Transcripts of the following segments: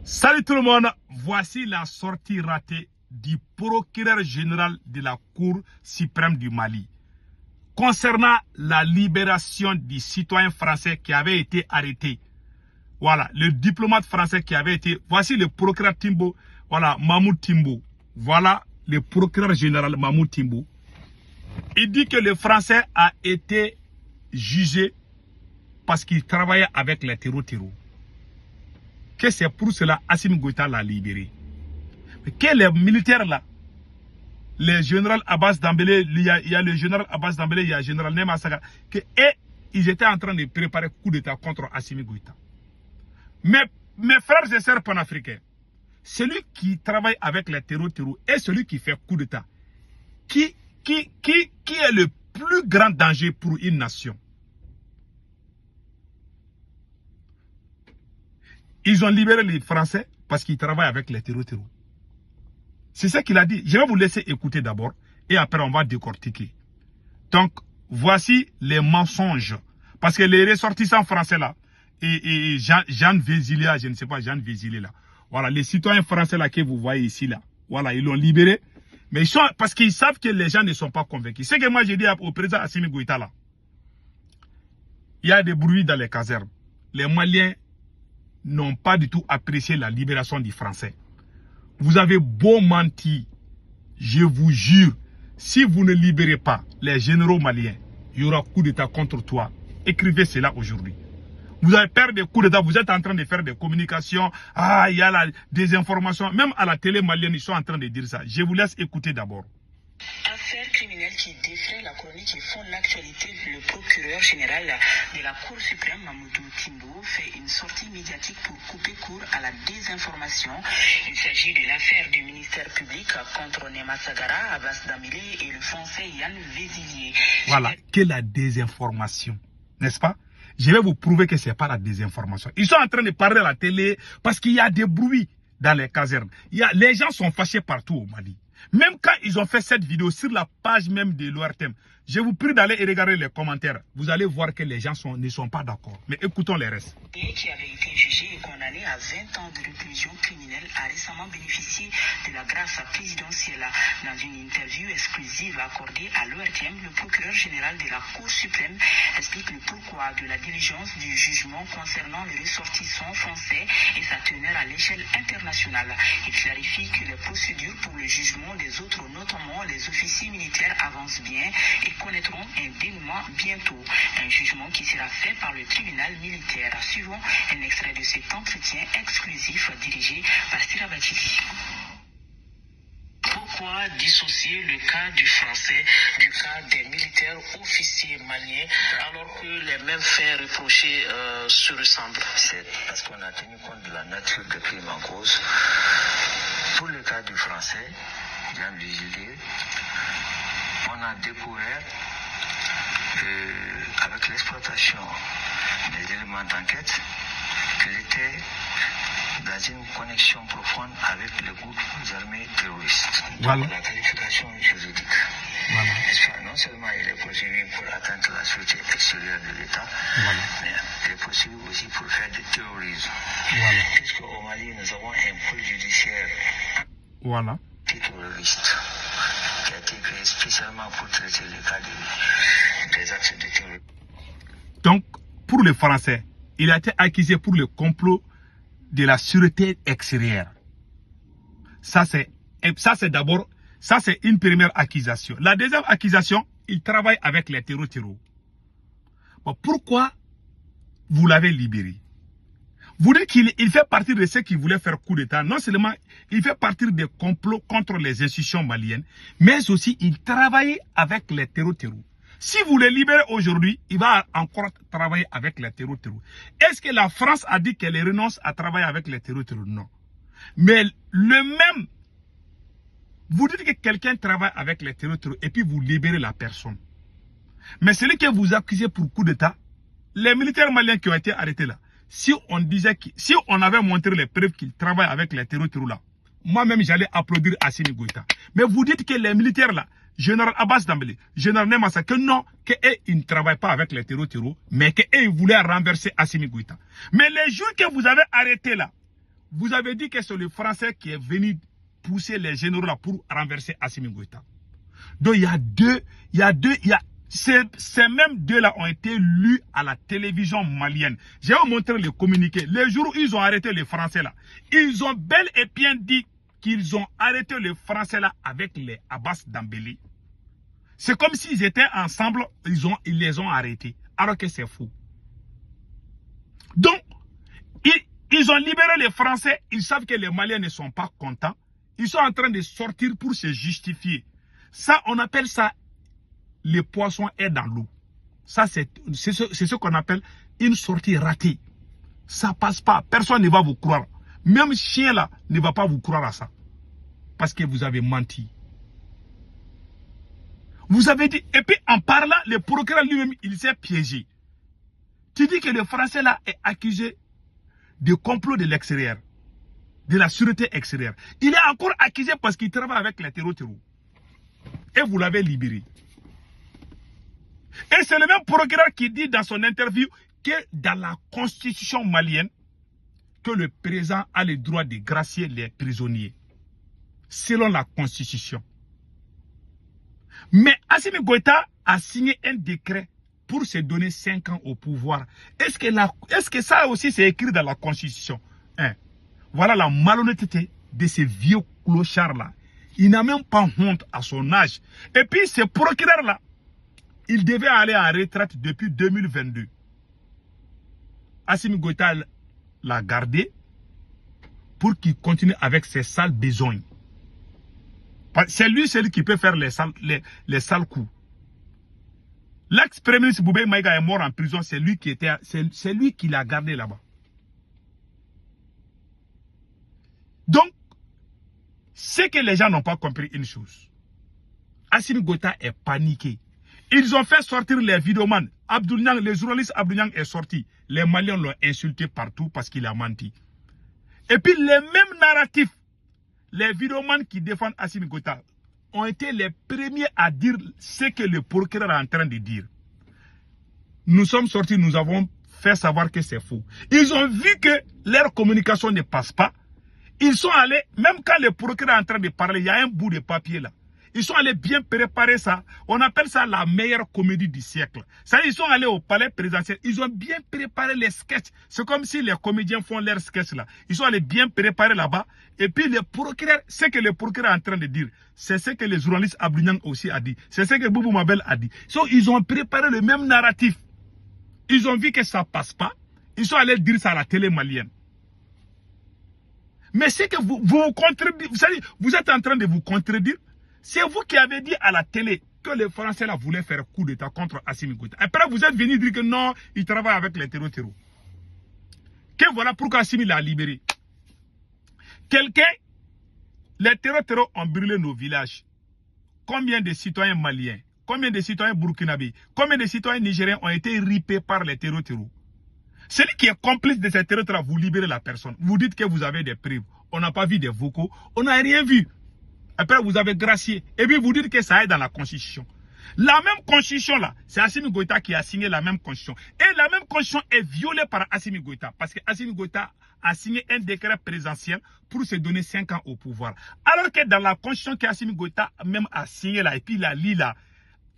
Salut tout le monde, voici la sortie ratée du procureur général de la Cour suprême du Mali concernant la libération du citoyen français qui avait été arrêté. Voilà, le diplomate français qui avait été... Voici le procureur Timbo, voilà, Mahmoud Timbo. Voilà le procureur général Mahmoud Timbo. Il dit que le français a été jugé parce qu'il travaillait avec les terreaux. Que c'est pour cela Assimi Goïta l'a libéré. Mais que les militaires là, les généraux Abbas Dambélé, il y a le général Abbas Dambélé, il y a le général Nema Saga, que ils étaient en train de préparer coup d'état contre Assimi Goïta. Mais mes frères et sœurs panafricains, celui qui travaille avec les terreaux et celui qui fait coup d'état, qui est le plus grand danger pour une nation? Ils ont libéré les Français parce qu'ils travaillent avec les terreaux. C'est ce qu'il a dit. Je vais vous laisser écouter d'abord et après on va décortiquer. Donc, voici les mensonges. Parce que les ressortissants français là, et Jean Vézilé, je ne sais pas, Jean Vézilé là. Voilà, les citoyens français là que vous voyez ici là. Voilà, ils l'ont libéré. Mais ils sont, parce qu'ils savent que les gens ne sont pas convaincus. Ce que moi j'ai dit au président Assimi Goïta là. Il y a des bruits dans les casernes. Les Maliens n'ont pas du tout apprécié la libération du français. Vous avez beau mentir, je vous jure, si vous ne libérez pas les généraux maliens, il y aura coup d'état contre toi. Écrivez cela aujourd'hui. Vous avez peur des coups d'état, vous êtes en train de faire des communications, il y a la désinformation, même à la télé malienne, ils sont en train de dire ça. Je vous laisse écouter d'abord. Affaire criminelle qui défraie la chronique et font l'actualité. Le procureur général de la Cour suprême, Mahmoud Timbo, fait une sortie médiatique pour couper court à la désinformation. Il s'agit de l'affaire du ministère public contre Nema Sagara, Abbas Dambélé et le français Yann Vézilé. Voilà, que la désinformation, n'est-ce pas? Je vais vous prouver que ce n'est pas la désinformation. Ils sont en train de parler à la télé parce qu'il y a des bruits dans les casernes. Les gens sont fâchés partout au Mali. Même quand ils ont fait cette vidéo sur la page même de l'ORTM, je vous prie d'aller et regarder les commentaires. Vous allez voir que les gens ne sont pas d'accord. Mais écoutons les restes. Qui avait été jugé et condamné à 20 ans de réclusion criminelle a récemment bénéficié de la grâce présidentielle. Dans une interview exclusive accordée à l'ORTM, le procureur général de la Cour suprême explique le pourquoi de la diligence du jugement concernant le ressortissant français et sa teneur à l'échelle internationale. Il clarifie que les procédures pour le jugement des autres, notamment les officiers militaires, avancent bien et connaîtront un dénouement bientôt. Un jugement qui sera fait par le tribunal militaire. Suivant un extrait de cet entretien exclusif dirigé par Sirabati. Pourquoi dissocier le cas du français du cas des militaires officiers maliens alors que les mêmes faits reprochés se ressemblent? C'est parce qu'on a tenu compte de la nature des crimes en cause. Pour le cas du français, Jean Vézilé, on a découvert avec l'exploitation des éléments d'enquête qu'il était dans une connexion profonde avec les groupes armés terroristes. Voilà. La qualification juridique. Voilà. Non seulement il est poursuivi pour atteindre la sûreté extérieure de l'État, voilà, mais il est poursuivi aussi pour faire du terrorisme. Voilà. Puisqu'au Mali, nous avons un pôle judiciaire voilà, terroriste qui a été créé spécialement pour traiter les cas des actes de terrorisme. Donc, pour les Français, il a été accusé pour le complot de la sûreté extérieure. Ça, c'est d'abord, ça c'est une première accusation. La deuxième accusation, il travaille avec les terreaux. Bon, pourquoi vous l'avez libéré? Vous dites qu'il fait partie de ceux qui voulaient faire coup d'État. Non seulement il fait partie des complots contre les institutions maliennes, mais aussi il travaille avec les terreaux. Si vous le libérez aujourd'hui, il va encore travailler avec les terreaux. Est-ce que la France a dit qu'elle renonce à travailler avec les terreaux? Non. Mais le même, vous dites que quelqu'un travaille avec les terreaux et puis vous libérez la personne. Mais celui que vous accusez pour coup d'État, les militaires maliens qui ont été arrêtés là, si on avait montré les preuves qu'ils travaillent avec les terreaux là, moi-même j'allais applaudir Assimi Goïta. Mais vous dites que les militaires là, général Abbas Dambélé, général Nema Saga, que non, qu'ils ne travaillent pas avec les terreaux, mais qu'ils voulaient renverser Assimi Goïta. Mais les jours que vous avez arrêté là, vous avez dit que c'est le Français qui est venu pousser les généraux là pour renverser Assimi Goïta. Donc ces mêmes deux là ont été lus à la télévision malienne. Je vais vous montrer le communiqué. Le jour où ils ont arrêté les Français là, ils ont bel et bien dit qu'ils ont arrêté les Français là avec les Abbas Dambélé. C'est comme s'ils étaient ensemble, ils les ont arrêtés. Alors que c'est faux. Donc, ils ont libéré les Français. Ils savent que les Maliens ne sont pas contents. Ils sont en train de sortir pour se justifier. Ça, on appelle ça, le poisson est dans l'eau. Ça, c'est ce qu'on appelle une sortie ratée. Ça passe pas. Personne ne va vous croire. Même chien là ne va pas vous croire à ça. Parce que vous avez menti. Vous avez dit, et puis en parlant, le procureur lui-même, il s'est piégé. Tu dis que le Français là est accusé de complot de l'extérieur, de la sûreté extérieure. Il est encore accusé parce qu'il travaille avec les terreaux. Et vous l'avez libéré. Et c'est le même procureur qui dit dans son interview que dans la constitution malienne, que le président a le droit de gracier les prisonniers. Selon la constitution. Mais Assimi Goïta a signé un décret pour se donner 5 ans au pouvoir. Est-ce que ça aussi c'est écrit dans la constitution? Voilà la malhonnêteté de ces vieux clochards-là. Il n'a même pas honte à son âge. Et puis ce procureur-là, il devait aller en retraite depuis 2022. Assimi Goïta l'a gardé pour qu'il continue avec ses sales besognes. C'est lui celui qui peut faire les sales coups. L'ex-premier ministre Boubé Maïga est mort en prison, c'est lui qui l'a gardé là-bas. Donc, c'est que les gens n'ont pas compris une chose. Assimi Goïta est paniqué. Ils ont fait sortir les vidéomans. Abdou Niang, le journaliste Abdou Niang est sorti. Les Maliens l'ont insulté partout parce qu'il a menti. Et puis les mêmes narratifs, les vidéomans qui défendent Assimi Goïta ont été les premiers à dire ce que le procureur est en train de dire. Nous sommes sortis, nous avons fait savoir que c'est faux. Ils ont vu que leur communication ne passe pas. Ils sont allés, même quand le procureur est en train de parler, il y a un bout de papier là. Ils sont allés bien préparer ça. On appelle ça la meilleure comédie du siècle. Ça, ils sont allés au palais présidentiel. Ils ont bien préparé les sketchs. C'est comme si les comédiens font leurs sketchs là. Ils sont allés bien préparer là-bas. Et puis le procureur, ce que le procureur est en train de dire, c'est ce que le journaliste Abdou Niang aussi a dit. C'est ce que Boubou Mabel a dit. Ils ont préparé le même narratif. Ils ont vu que ça passe pas. Ils sont allés dire ça à la télé malienne. Mais c'est que vous contredire, vous êtes en train de vous contredire. C'est vous qui avez dit à la télé que les Français là voulaient faire coup d'état contre Assimi Goïta. Après, vous êtes venu dire que non, ils travaillent avec les terreaux. Que voilà pourquoi Assimi l'a libéré. Les terreaux ont brûlé nos villages. Combien de citoyens maliens, combien de citoyens burkinabés, combien de citoyens nigériens ont été ripés par les terreaux? Celui qui est complice de ces terreaux, vous libérez la personne. Vous dites que vous avez des preuves. On n'a pas vu des vocaux, on n'a rien vu. Après, vous avez gracié. Et puis, vous dites que ça est dans la Constitution. La même Constitution, là, c'est Assimi Goïta qui a signé la même Constitution. Et la même Constitution est violée par Assimi Goïta. Parce que Assimi Goïta a signé un décret présidentiel pour se donner 5 ans au pouvoir. Alors que dans la Constitution qu'Assimi Goïta même a signé là, et puis il a lu là,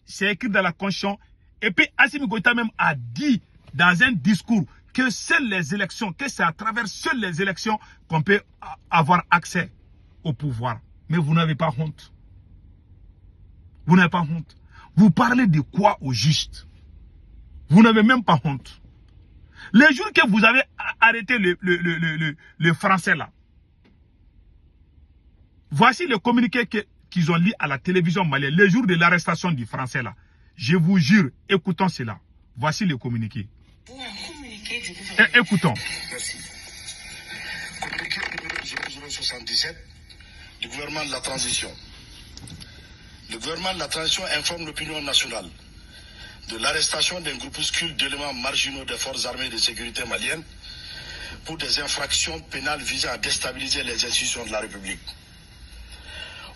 c'est écrit dans la Constitution. Et puis, Assimi Goïta même a dit dans un discours que seules les élections, que c'est à travers seules les élections qu'on peut avoir accès au pouvoir. Mais vous n'avez pas honte. Vous n'avez pas honte. Vous parlez de quoi au juste? Vous n'avez même pas honte. Le jour que vous avez arrêté le français là, voici le communiqué qu'ils ont lu à la télévision malienne, le jour de l'arrestation du français là. Je vous jure, écoutons cela. Voici le communiqué. Écoutons. Merci. Communiqué numéro 0077 du gouvernement de la transition. Le gouvernement de la transition informe l'opinion nationale de l'arrestation d'un groupuscule d'éléments marginaux des forces armées et de sécurité maliennes pour des infractions pénales visant à déstabiliser les institutions de la République.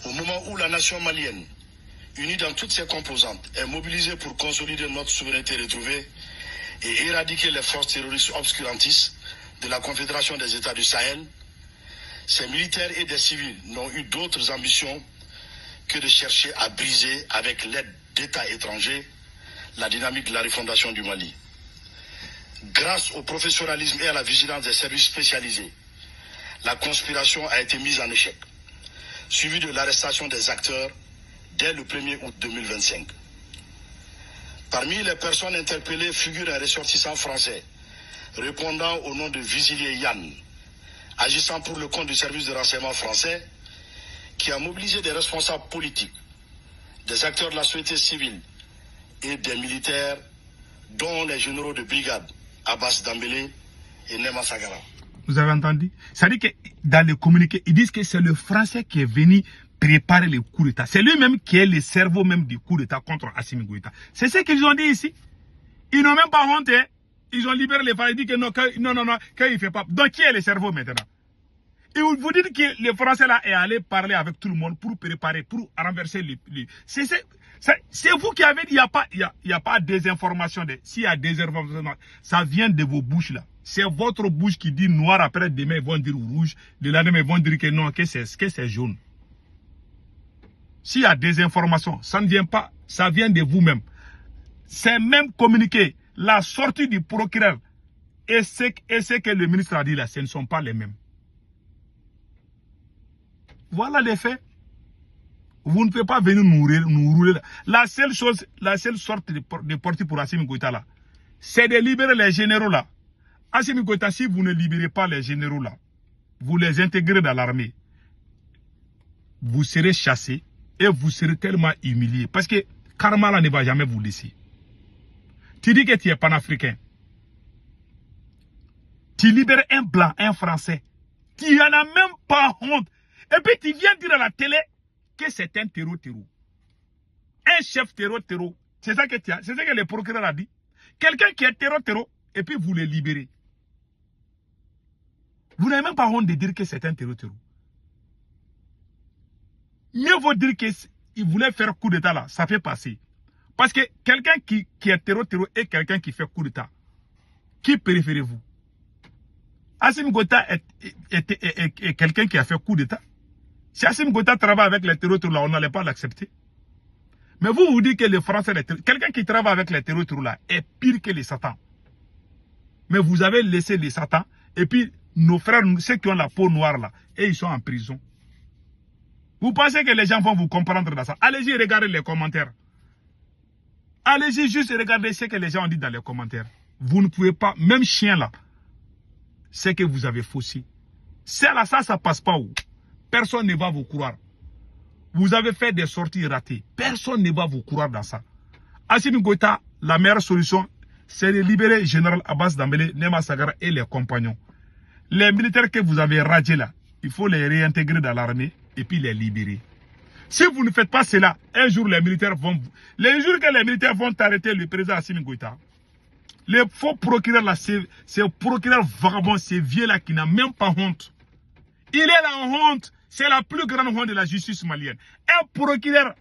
Au moment où la nation malienne, unie dans toutes ses composantes, est mobilisée pour consolider notre souveraineté retrouvée et éradiquer les forces terroristes obscurantistes de la Confédération des États du Sahel, Ces militaires et des civils n'ont eu d'autres ambitions que de chercher à briser, avec l'aide d'États étrangers, la dynamique de la refondation du Mali. Grâce au professionnalisme et à la vigilance des services spécialisés, la conspiration a été mise en échec, suivie de l'arrestation des acteurs dès le 1er août 2025. Parmi les personnes interpellées figure un ressortissant français, répondant au nom de Visilier Yann, agissant pour le compte du service de renseignement français, qui a mobilisé des responsables politiques, des acteurs de la société civile et des militaires, dont les généraux de brigade Abbas Dambélé et Nema Sagara. Vous avez entendu? Ça dit que dans les communiqués, ils disent que c'est le Français qui est venu préparer le coup d'État. C'est lui-même qui est le cerveau même du coup d'État contre Assimi Goïta. C'est ce qu'ils ont dit ici. Ils n'ont même pas honte. Hein? Ils ont libéré les femmes. Ils disent que non, qu'il ne fait pas. Donc qui est le cerveau maintenant? Et vous dites que le Français là est allé parler avec tout le monde pour préparer, pour renverser les... C'est vous qui avez dit qu'il n'y a pas de désinformation. S'il y a des informations, ça vient de vos bouches là. C'est votre bouche qui dit noir, après demain ils vont dire rouge, le lendemain ils vont dire que non, que c'est jaune. S'il y a des informations, ça ne vient pas, ça vient de vous-même. C'est même communiqué, la sortie du procureur et ce que le ministre a dit là, ce ne sont pas les mêmes. Voilà les faits. Vous ne pouvez pas venir nous rouler. La seule sorte de portée pour Assimi Goïta là, c'est de libérer les généraux là. Assimi Goïta, si vous ne libérez pas les généraux là, vous les intégrez dans l'armée, vous serez chassés et vous serez tellement humiliés. Parce que Karma là ne va jamais vous laisser. Tu dis que tu es panafricain. Tu libères un blanc, un français. Tu n'en as même pas honte. Et puis tu viens dire à la télé que c'est un terreau. Un chef terreau. C'est ça que le procureur a dit. Quelqu'un qui est terreau, et puis vous le libérez. Vous n'avez même pas honte de dire que c'est un terreau. Mieux vaut dire qu'il voulait faire coup d'État là, ça fait passer. Parce que quelqu'un qui est terreau et quelqu'un qui fait coup d'État, qui préférez-vous? Assimi Goïta est quelqu'un qui a fait coup d'État. Si Assimi Goïta travaille avec les terreaux là, on n'allait pas l'accepter. Mais vous dites que les Français, quelqu'un qui travaille avec les terreaux là est pire que les satans. Mais vous avez laissé les satans, et puis nos frères, ceux qui ont la peau noire là, et ils sont en prison. Vous pensez que les gens vont vous comprendre dans ça? Allez-y regarder les commentaires. Allez-y juste regarder ce que les gens ont dit dans les commentaires. Vous ne pouvez pas, même chien là, c'est que vous avez faussé. C'est là, ça passe pas où? Personne ne va vous croire. Vous avez fait des sorties ratées. Personne ne va vous croire dans ça. Assimi Goïta, la meilleure solution, c'est de libérer Général Abbas Dambélé, Nema Sagara et les compagnons. Les militaires que vous avez radiés là, il faut les réintégrer dans l'armée et puis les libérer. Si vous ne faites pas cela, un jour les militaires vont... Les jours que les militaires vont arrêter le président Assimi Goïta, les faux procureurs là, c'est procureur vagabond, ces vieux là qui n'a même pas honte. Il est là en honte. C'est la plus grande honte de la justice malienne. Un procureur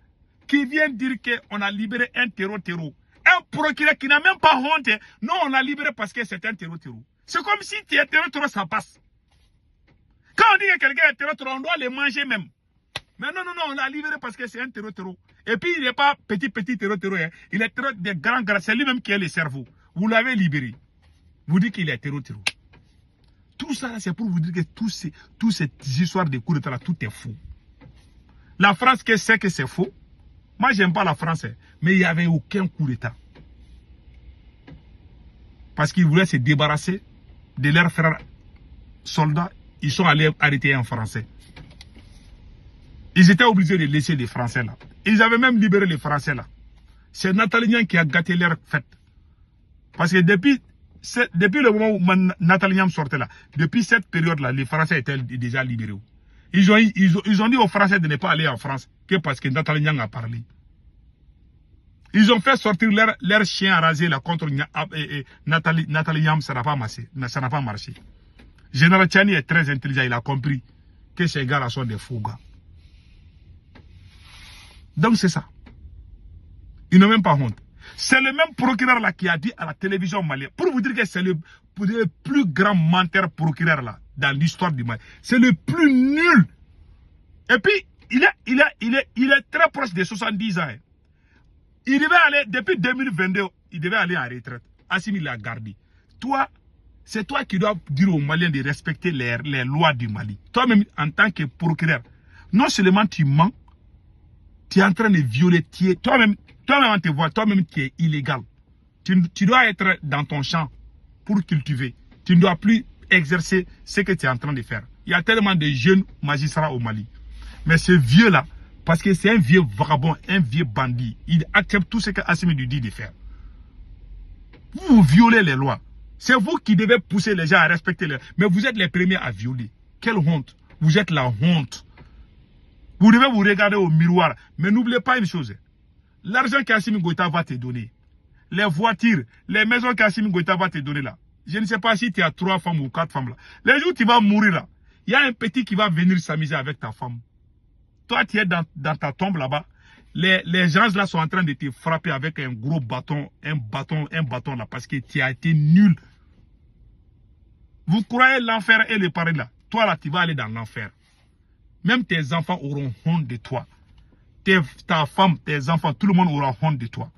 qui vient dire qu'on a libéré un terreau. Un procureur qui n'a même pas honte. Non, on l'a libéré parce que c'est un terreau. C'est comme si tu es terreau, ça passe. Quand on dit que quelqu'un est terreau, on doit les manger même. Mais non, on l'a libéré parce que c'est un terreau. Et puis il n'est pas petit terreau. Hein. Il est terreau des grands. C'est lui-même qui est le cerveau. Vous l'avez libéré. Vous dites qu'il est terreau. Tout ça, c'est pour vous dire que toutes ces histoires de coups d'État, tout est faux. La France, sait que c'est faux. Moi, j'aime pas la France, mais il n'y avait aucun coup d'État. Parce qu'ils voulaient se débarrasser de leurs frères soldats. Ils sont allés arrêter un Français. Ils étaient obligés de laisser les Français là. Ils avaient même libéré les Français là. C'est Nathalie Niang qui a gâté leur fête. Parce que depuis le moment où Nathalie Niang sortait là, depuis cette période-là, les Français étaient déjà libérés. Ils ont dit aux Français de ne pas aller en France que parce que Nathalie Niang a parlé. Ils ont fait sortir leur chien rasé là contre Nathalie Niang, ça n'a pas marché. Général Tchani est très intelligent, il a compris que ces gars-là sont des faux gars. Donc c'est ça. Ils n'ont même pas honte. C'est le même procureur là qui a dit à la télévision malienne, pour vous dire que c'est le plus grand menteur procureur là dans l'histoire du Mali. C'est le plus nul. Et puis, il est très proche des 70 ans. Il devait aller, depuis 2022, il devait aller en retraite. Assimi l'a gardé. Toi, c'est toi qui dois dire aux Maliens de respecter les lois du Mali. Toi-même, en tant que procureur, non seulement tu mens, tu es en train de violer, toi-même on te voit, toi-même tu es illégal. Tu dois être dans ton champ pour cultiver. Tu ne dois plus exercer ce que tu es en train de faire. Il y a tellement de jeunes magistrats au Mali. Mais ce vieux-là, parce que c'est un vieux vagabond, un vieux bandit, il accepte tout ce que Assimi lui dit de faire. Vous violez les lois. C'est vous qui devez pousser les gens à respecter les lois. Mais vous êtes les premiers à violer. Quelle honte. Vous êtes la honte. Vous devez vous regarder au miroir. Mais n'oubliez pas une chose. L'argent qu'Assimi Goïta va te donner, les voitures, les maisons qu'Assimi Goïta va te donner là, je ne sais pas si tu as 3 femmes ou 4 femmes là. Les jours où tu vas mourir là, il y a un petit qui va venir s'amuser avec ta femme. Toi, tu es dans ta tombe là-bas. Les gens là sont en train de te frapper avec un gros bâton, un bâton là, parce que tu as été nul. Vous croyez l'enfer et le paradis là. Toi là, tu vas aller dans l'enfer. Même tes enfants auront honte de toi. Ta femme, tes enfants, tout le monde aura honte de toi.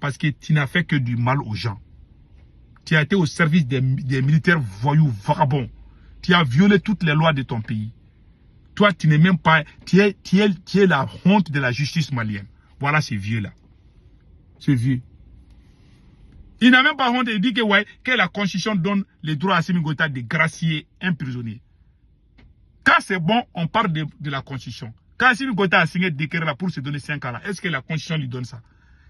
Parce que tu n'as fait que du mal aux gens. Tu as été au service des militaires voyous, vagabonds. Tu as violé toutes les lois de ton pays. Toi, tu n'es même pas... Tu es la honte de la justice malienne. Voilà ce vieux-là. Ce vieux. Il n'a même pas honte. Il dit que, ouais, que la Constitution donne le droit à Assimi Goïta de gracier un prisonnier. Quand c'est bon, on parle de la Constitution. Quand Assimi Goïta a signé le décret là pour se donner 5 ans là, est-ce que la Constitution lui donne ça?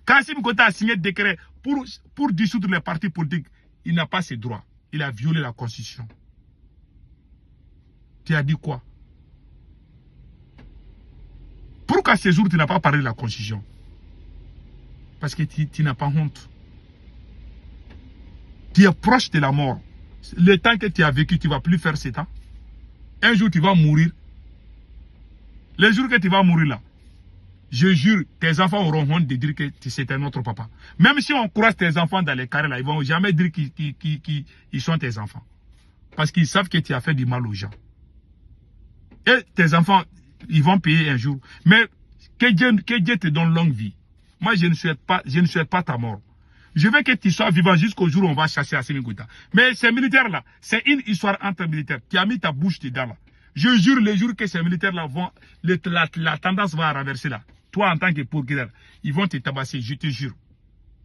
Quand Assimi Goïta a signé le décret pour dissoudre les partis politiques, il n'a pas ses droits. Il a violé la Constitution. Tu as dit quoi? Pourquoi ces jours tu n'as pas parlé de la Constitution? Parce que tu n'as pas honte. Tu es proche de la mort. Le temps que tu as vécu, tu ne vas plus faire ce temps. Un jour tu vas mourir. Les jours que tu vas mourir là, je jure, tes enfants auront honte de dire que c'est un autre papa. Même si on croise tes enfants dans les carrés là, ils ne vont jamais dire qu'ils sont tes enfants. Parce qu'ils savent que tu as fait du mal aux gens. Et tes enfants, ils vont payer un jour. Mais que Dieu te donne longue vie. Moi, je ne souhaite pas ta mort. Je veux que tu sois vivant jusqu'au jour où on va chasser Assimi Goïta. Mais ces militaires-là, c'est une histoire entre militaires. Tu as mis ta bouche dedans là. Je jure, les jours que ces militaires-là vont, la tendance va renverser là. Toi, en tant que procureur, ils vont te tabasser, je te jure.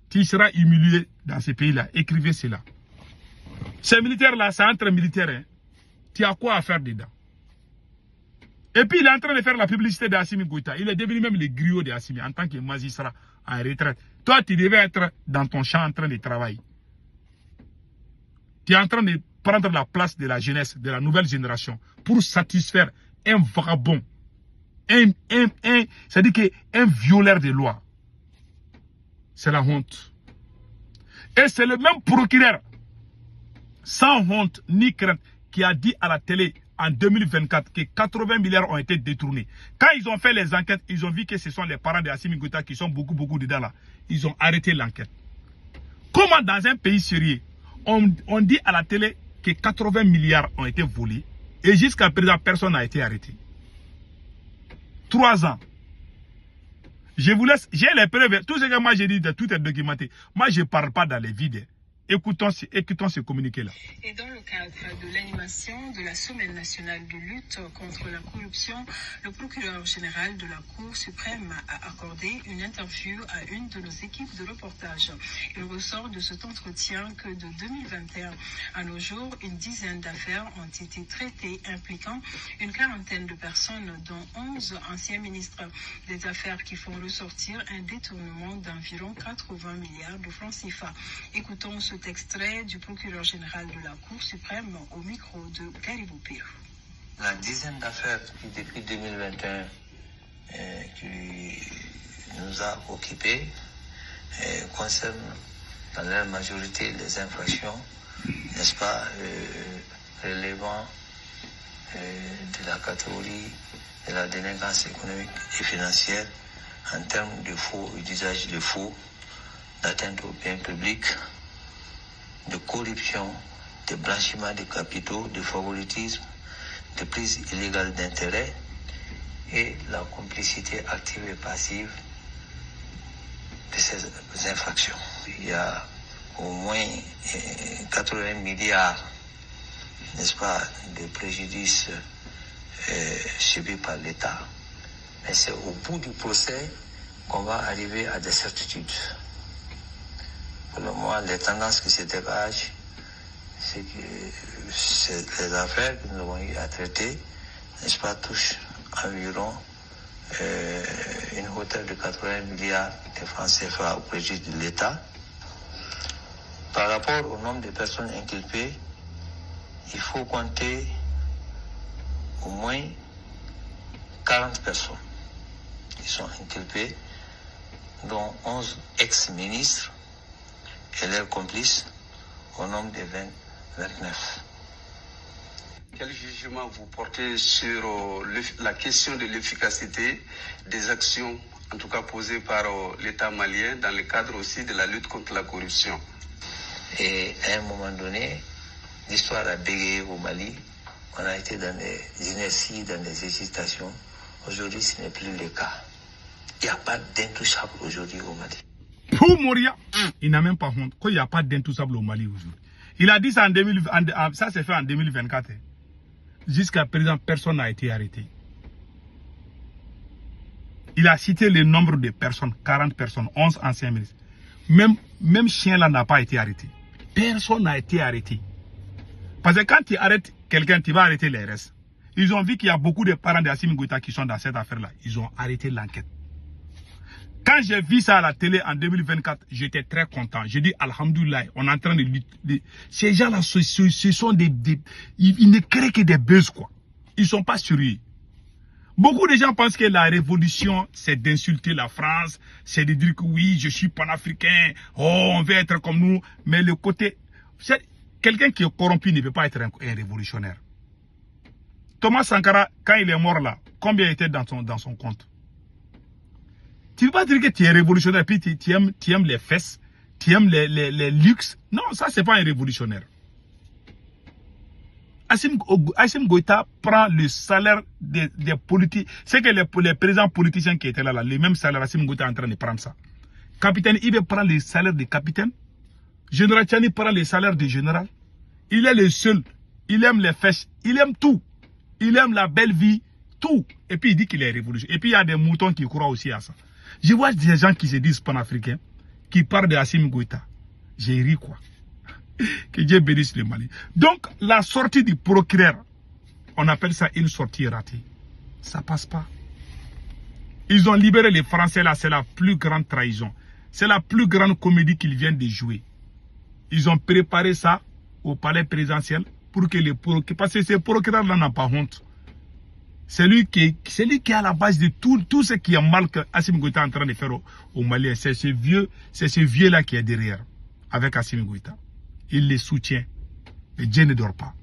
Tu seras humilié dans ce pays-là. Écrivez cela. Ces militaires-là, c'est entre militaires. Hein. Tu as quoi à faire dedans? Et puis, il est en train de faire la publicité d'Assimi Goïta. Il est devenu même le griot d'Assimi en tant que magistrat en retraite. Toi, tu devais être dans ton champ en train de travailler. Tu es en train de prendre la place de la jeunesse, de la nouvelle génération, pour satisfaire un vagabond, c'est-à-dire qu'un violeur de loi. C'est la honte. Et c'est le même procureur, sans honte ni crainte, qui a dit à la télé en 2024 que 80 milliards ont été détournés. Quand ils ont fait les enquêtes, ils ont vu que ce sont les parents d'Assimi Goïta qui sont beaucoup dedans là. Ils ont arrêté l'enquête. Comment dans un pays sérieux, on dit à la télé que 80 milliards ont été volés et jusqu'à présent, personne n'a été arrêté. 3 ans. Je vous laisse, j'ai les preuves, tout ce que moi j'ai dit, tout est documenté. Moi, je ne parle pas dans les vides. Écoutons ce communiqué-là. Et dans le cadre de l'animation de la Semaine nationale de lutte contre la corruption, le procureur général de la Cour suprême a accordé une interview à une de nos équipes de reportage. Il ressort de cet entretien que de 2021 à nos jours, une dizaine d'affaires ont été traitées impliquant une quarantaine de personnes, dont 11 anciens ministres. Des affaires qui font ressortir un détournement d'environ 80 milliards de francs CFA. Écoutons ce extrait du procureur général de la Cour suprême au micro de Garibou Pire. La dizaine d'affaires qui, depuis 2021, qui nous a occupés concernent dans la majorité les infractions, n'est-ce pas, relevant de la catégorie de la délinquance économique et financière en termes de faux et d'usage de faux, d'atteinte aux biens publics, de corruption, de blanchiment de capitaux, de favoritisme, de prise illégale d'intérêt et la complicité active et passive de ces infractions. Il y a au moins 80 milliards, n'est-ce pas, de préjudices subis par l'État. Mais c'est au bout du procès qu'on va arriver à des certitudes. Pour le moment, les tendances qui se dégagent, c'est que les affaires que nous avons eu à traiter, n'est-ce pas, touchent environ une hauteur de 80 milliards de francs CFA au préjudice de l'État. Par rapport au nombre de personnes inculpées, il faut compter au moins 40 personnes qui sont inculpées, dont 11 ex-ministres et leurs complices, au nombre de 29. Quel jugement vous portez sur la question de l'efficacité des actions, en tout cas posées par l'État malien, dans le cadre aussi de la lutte contre la corruption? Et à un moment donné, l'histoire a bégayé au Mali. On a été dans des inerties, dans des hésitations. Aujourd'hui, ce n'est plus le cas. Il n'y a pas d'intouchable aujourd'hui au Mali. Pour Moria, il n'a même pas honte qu'il n'y a pas d'intouchable au Mali aujourd'hui. Il a dit ça ça s'est fait en 2024. Jusqu'à présent, personne n'a été arrêté. Il a cité le nombre de personnes, 40 personnes, 11 anciens ministres. Même chien là n'a pas été arrêté. Personne n'a été arrêté. Parce que quand tu arrêtes quelqu'un, tu vas arrêter les restes. Ils ont vu qu'il y a beaucoup de parents d'Assimi Goïta qui sont dans cette affaire-là. Ils ont arrêté l'enquête. Quand j'ai vu ça à la télé en 2024, j'étais très content. J'ai dit, Alhamdoulilah, on est en train de lutter. Ces gens-là, ce sont ils ne créent que des buzz, quoi. Ils ne sont pas sérieux. Beaucoup de gens pensent que la révolution, c'est d'insulter la France, c'est de dire que oui, je suis panafricain, oh, on veut être comme nous. Mais le côté... Quelqu'un qui est corrompu ne peut pas être un révolutionnaire. Thomas Sankara, quand il est mort là, combien était dans son compte? Tu ne peux pas dire que tu es révolutionnaire, puis tu aimes les fesses, tu aimes les luxes. Non, ça, c'est pas un révolutionnaire. Assimi Goïta prend le salaire des politiques. C'est que les présidents politiciens qui étaient là, les mêmes salaires, Assimi Goïta est en train de prendre ça. Capitaine Ibe prend le salaire des capitaines. Général Tchani prend le salaire des généraux. Il est le seul. Il aime les fesses. Il aime tout. Il aime la belle vie. Tout. Et puis il dit qu'il est révolutionnaire. Et puis il y a des moutons qui croient aussi à ça. Je vois des gens qui se disent panafricains, qui parlent de Assimi Goïta. J'ai ri quoi. Que Dieu bénisse le Mali. Donc, la sortie du procureur, on appelle ça une sortie ratée. Ça passe pas. Ils ont libéré les Français là, c'est la plus grande trahison. C'est la plus grande comédie qu'ils viennent de jouer. Ils ont préparé ça au palais présidentiel pour que les procureurs, parce que ces procureurs-là n'ont pas honte. C'est lui qui est à la base de tout ce qui est mal que Assimi Goïta est en train de faire au Mali. C'est ce vieux-là qui est derrière, avec Assimi Goïta. Il les soutient. Mais Dieu ne dort pas.